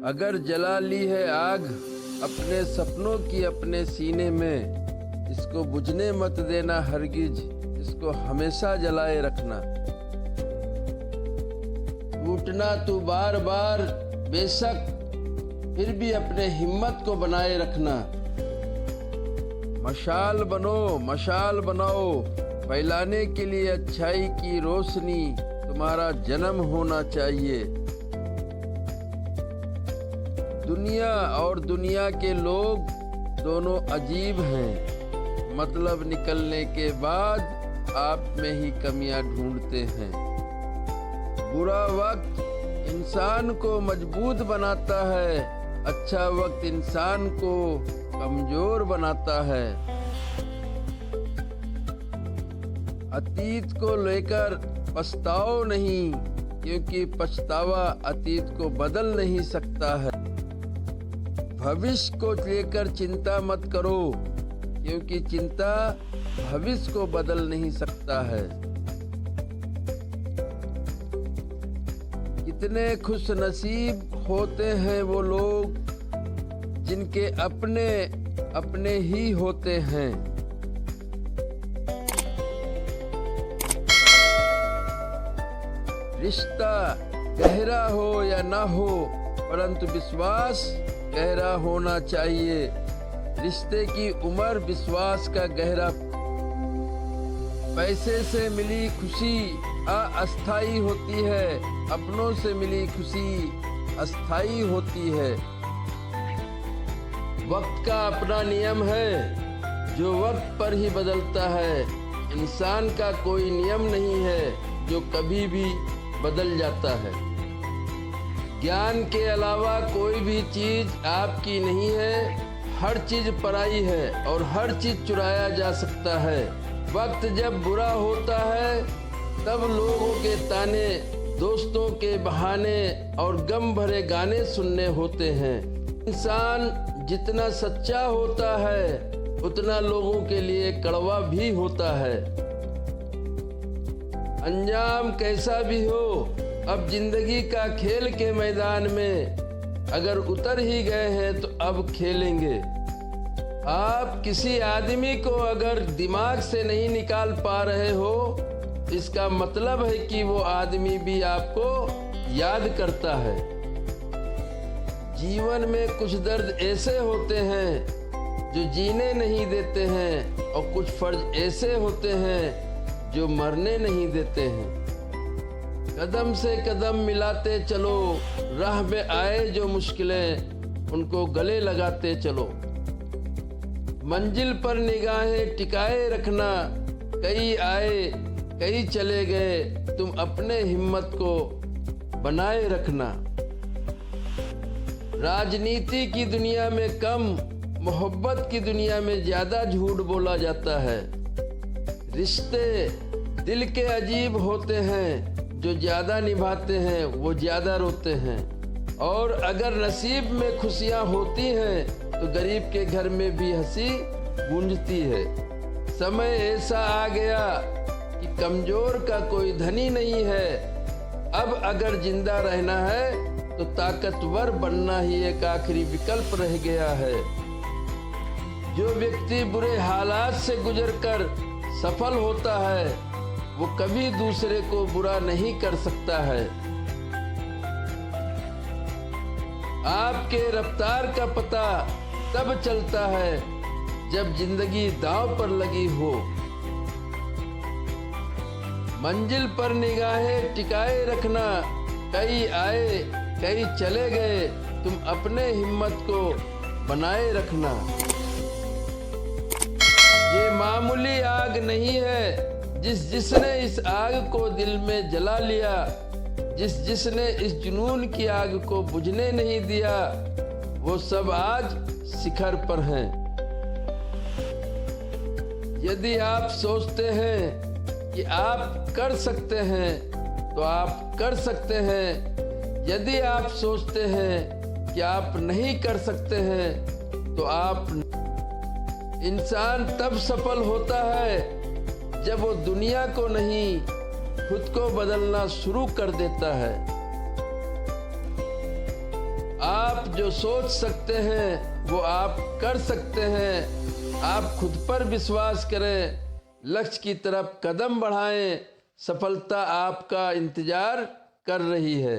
अगर जला ली है आग अपने सपनों की अपने सीने में, इसको बुझने मत देना हरगिज, इसको हमेशा जलाए रखना। टूटना तू बार बार बेशक, फिर भी अपने हिम्मत को बनाए रखना। मशाल बनो, मशाल बनाओ, फैलाने के लिए अच्छाई की रोशनी, तुम्हारा जन्म होना चाहिए। दुनिया और दुनिया के लोग दोनों अजीब हैं, मतलब निकलने के बाद आप में ही कमियां ढूंढते हैं। बुरा वक्त इंसान को मजबूत बनाता है, अच्छा वक्त इंसान को कमजोर बनाता है। अतीत को लेकर पछताओ नहीं, क्योंकि पछतावा अतीत को बदल नहीं सकता है। भविष्य को लेकर चिंता मत करो, क्योंकि चिंता भविष्य को बदल नहीं सकता है। कितने खुश नसीब होते हैं वो लोग जिनके अपने अपने ही होते हैं। रिश्ता गहरा हो या ना हो, परंतु विश्वास गहरा होना चाहिए। रिश्ते की उम्र विश्वास का गहरा। पैसे से मिली खुशी अस्थाई होती है, अपनों से मिली खुशी अस्थाई होती है। वक्त का अपना नियम है जो वक्त पर ही बदलता है। इंसान का कोई नियम नहीं है जो कभी भी बदल जाता है। ज्ञान के अलावा कोई भी चीज आपकी नहीं है, हर चीज पराई है और हर चीज चुराया जा सकता है। वक्त जब बुरा होता है तब लोगों के ताने, दोस्तों के बहाने और गम भरे गाने सुनने होते हैं। इंसान जितना सच्चा होता है उतना लोगों के लिए कड़वा भी होता है। अंजाम कैसा भी हो, अब जिंदगी का खेल के मैदान में अगर उतर ही गए हैं तो अब खेलेंगे। आप किसी आदमी को अगर दिमाग से नहीं निकाल पा रहे हो, इसका मतलब है कि वो आदमी भी आपको याद करता है। जीवन में कुछ दर्द ऐसे होते हैं जो जीने नहीं देते हैं, और कुछ फर्ज ऐसे होते हैं जो मरने नहीं देते हैं। कदम से कदम मिलाते चलो, राह में आए जो मुश्किलें उनको गले लगाते चलो। मंजिल पर निगाहें टिकाए रखना, कई आए कई चले गए, तुम अपने हिम्मत को बनाए रखना। राजनीति की दुनिया में कम, मोहब्बत की दुनिया में ज्यादा झूठ बोला जाता है। रिश्ते दिल के अजीब होते हैं, जो ज्यादा निभाते हैं वो ज्यादा रोते हैं। और अगर नसीब में खुशियां होती हैं तो गरीब के घर में भी हंसी गूंजती है। समय ऐसा आ गया कि कमजोर का कोई धनी नहीं है। अब अगर जिंदा रहना है तो ताकतवर बनना ही एक आखिरी विकल्प रह गया है। जो व्यक्ति बुरे हालात से गुजरकर सफल होता है वो कभी दूसरे को बुरा नहीं कर सकता है। आपके रफ्तार का पता तब चलता है जब जिंदगी दांव पर लगी हो। मंजिल पर निगाहें टिकाए रखना, कई आए कई चले गए, तुम अपने हिम्मत को बनाए रखना। ये मामूली आग नहीं है, जिसने इस आग को दिल में जला लिया, जिसने इस जुनून की आग को बुझने नहीं दिया, वो सब आज शिखर पर हैं। यदि आप सोचते हैं कि आप कर सकते हैं तो आप कर सकते हैं। यदि आप सोचते हैं कि आप नहीं कर सकते हैं तो आप। इंसान तब सफल होता है जब वो दुनिया को नहीं, खुद को बदलना शुरू कर देता है। आप जो सोच सकते हैं वो आप कर सकते हैं। आप खुद पर विश्वास करें, लक्ष्य की तरफ कदम बढ़ाएं, सफलता आपका इंतजार कर रही है।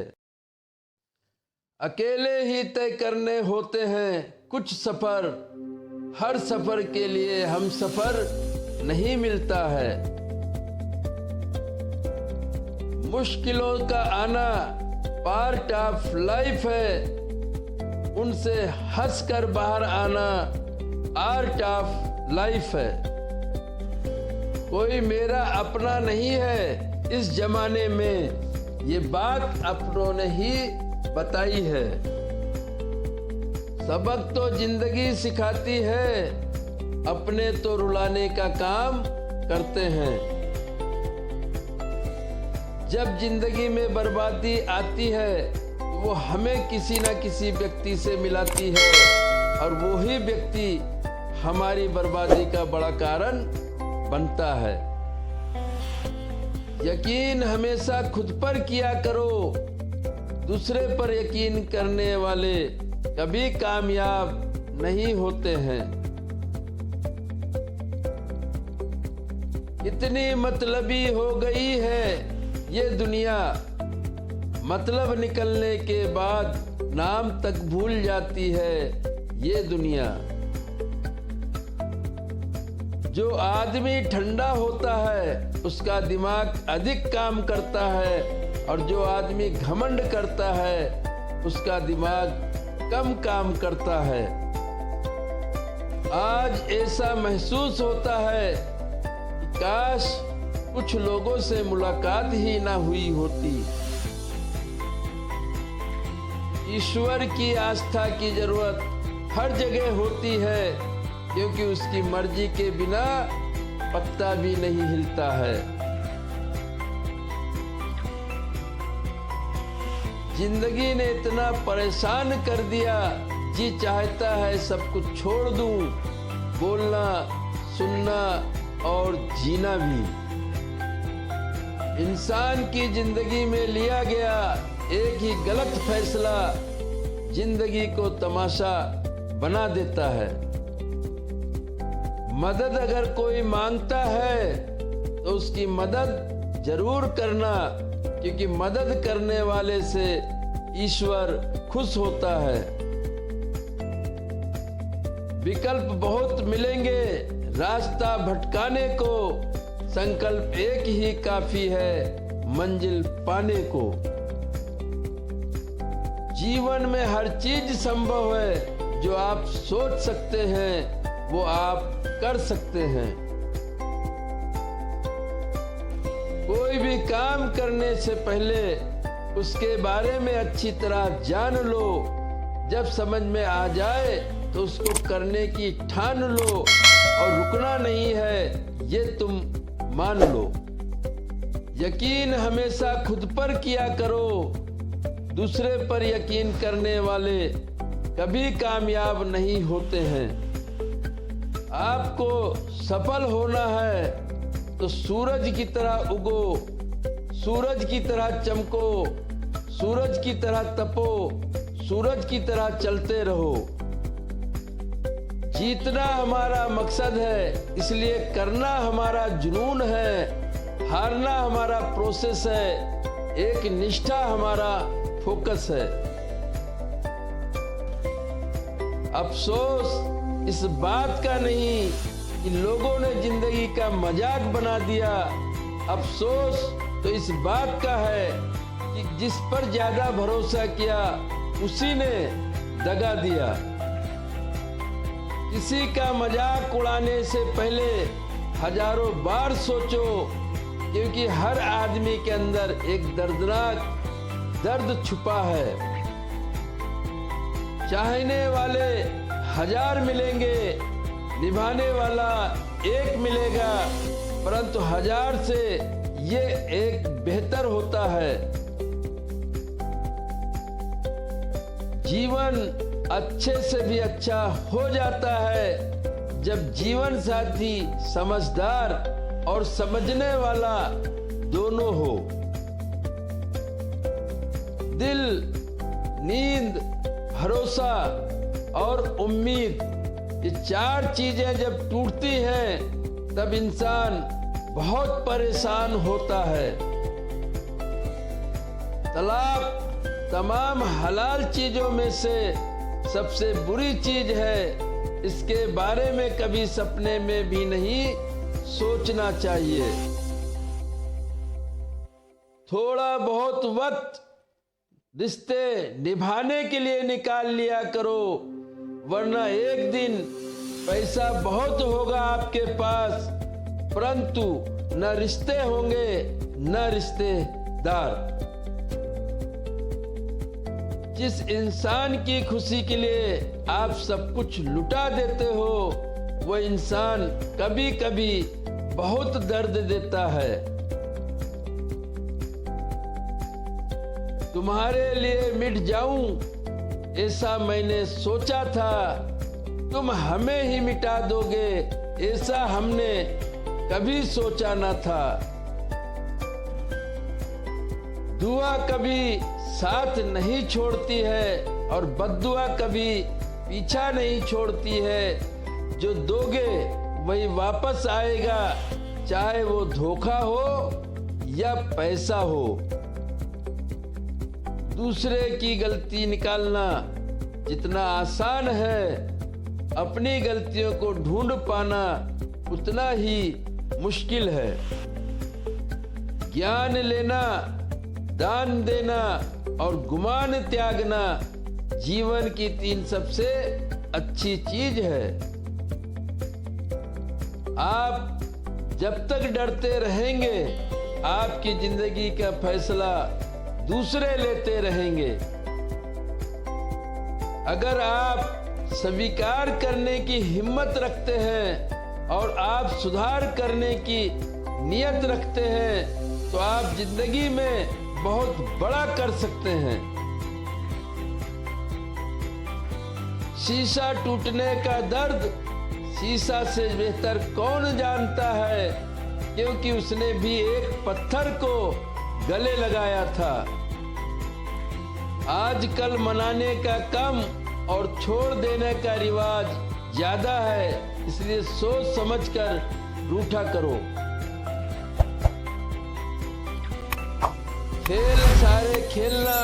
अकेले ही तय करने होते हैं कुछ सफर, हर सफर के लिए हम सफर नहीं मिलता है। मुश्किलों का आना पार्ट ऑफ लाइफ है, उनसे हंसकर बाहर आना आर्ट ऑफ लाइफ है। कोई मेरा अपना नहीं है इस जमाने में, ये बात अपनों ने ही बताई है। सबक तो जिंदगी सिखाती है, अपने तो रुलाने का काम करते हैं। जब जिंदगी में बर्बादी आती है वो हमें किसी न किसी व्यक्ति से मिलाती है, और वही व्यक्ति हमारी बर्बादी का बड़ा कारण बनता है। यकीन हमेशा खुद पर किया करो, दूसरे पर यकीन करने वाले कभी कामयाब नहीं होते हैं। इतनी मतलबी हो गई है ये दुनिया, मतलब निकलने के बाद नाम तक भूल जाती है ये दुनिया। जो आदमी ठंडा होता है उसका दिमाग अधिक काम करता है, और जो आदमी घमंड करता है उसका दिमाग कम काम करता है। आज ऐसा महसूस होता है कि काश कुछ लोगों से मुलाकात ही ना हुई होती। ईश्वर की आस्था की जरूरत हर जगह होती है, क्योंकि उसकी मर्जी के बिना पत्ता भी नहीं हिलता है। जिंदगी ने इतना परेशान कर दिया, जी चाहता है सब कुछ छोड़ दूं, बोलना, सुनना और जीना भी। इंसान की जिंदगी में लिया गया एक ही गलत फैसला जिंदगी को तमाशा बना देता है। मदद अगर कोई मांगता है तो उसकी मदद जरूर करना, क्योंकि मदद करने वाले से ईश्वर खुश होता है। विकल्प बहुत मिलेंगे रास्ता भटकाने को, संकल्प एक ही काफी है मंजिल पाने को। जीवन में हर चीज संभव है, जो आप सोच सकते हैं वो आप कर सकते हैं। कोई भी काम करने से पहले उसके बारे में अच्छी तरह जान लो, जब समझ में आ जाए तो उसको करने की ठान लो, और रुकना नहीं है ये तुम मान लो। यकीन हमेशा खुद पर किया करो, दूसरे पर यकीन करने वाले कभी कामयाब नहीं होते हैं। आपको सफल होना है तो सूरज की तरह उगो, सूरज की तरह चमको, सूरज की तरह तपो, सूरज की तरह चलते रहो। जीतना हमारा मकसद है, इसलिए करना हमारा जुनून है। हारना हमारा प्रोसेस है, एक निष्ठा हमारा फोकस है। अफसोस इस बात का नहीं कि लोगों ने जिंदगी का मजाक बना दिया, अफसोस तो इस बात का है कि जिस पर ज्यादा भरोसा किया उसी ने दगा दिया। किसी का मजाक उड़ाने से पहले हजारों बार सोचो, क्योंकि हर आदमी के अंदर एक दर्दनाक दर्द छुपा है। चाहने वाले हजार मिलेंगे, निभाने वाला एक मिलेगा, परंतु हजार से ये एक बेहतर होता है। जीवन अच्छे से भी अच्छा हो जाता है जब जीवन साथी समझदार और समझने वाला दोनों हो। दिल, नींद, भरोसा और उम्मीद, ये चार चीजें जब टूटती हैं तब इंसान बहुत परेशान होता है। तलाक तमाम हलाल चीजों में से सबसे बुरी चीज है। इसके बारे में कभी सपने में भी नहीं सोचना चाहिए। थोड़ा बहुत वक्त रिश्ते निभाने के लिए निकाल लिया करो, वरना एक दिन पैसा बहुत होगा आपके पास, परंतु न रिश्ते होंगे न रिश्तेदार। जिस इंसान की खुशी के लिए आप सब कुछ लुटा देते हो, वह इंसान कभी कभी बहुत दर्द देता है। तुम्हारे लिए मिट जाऊं ऐसा मैंने सोचा था, तुम हमें ही मिटा दोगे ऐसा हमने कभी सोचा न था। दुआ कभी साथ नहीं छोड़ती है और बद्दुआ कभी पीछा नहीं छोड़ती है। जो दोगे वही वापस आएगा, चाहे वो धोखा हो या पैसा हो। दूसरे की गलती निकालना जितना आसान है, अपनी गलतियों को ढूंढ पाना उतना ही मुश्किल है। ज्ञान लेना, दान देना और गुमान त्यागना जीवन की 3 सबसे अच्छी चीज है। आप जब तक डरते रहेंगे, आपकी जिंदगी का फैसला दूसरे लेते रहेंगे। अगर आप स्वीकार करने की हिम्मत रखते हैं और आप सुधार करने की नियत रखते हैं, तो आप जिंदगी में बहुत बड़ा कर सकते हैं। शीशा टूटने का दर्द शीशा से बेहतर कौन जानता है, क्योंकि उसने भी एक पत्थर को गले लगाया था। आजकल मनाने का कम और छोड़ देने का रिवाज ज्यादा है, इसलिए सोच समझकर रूठा करो। खेल सारे खेलना,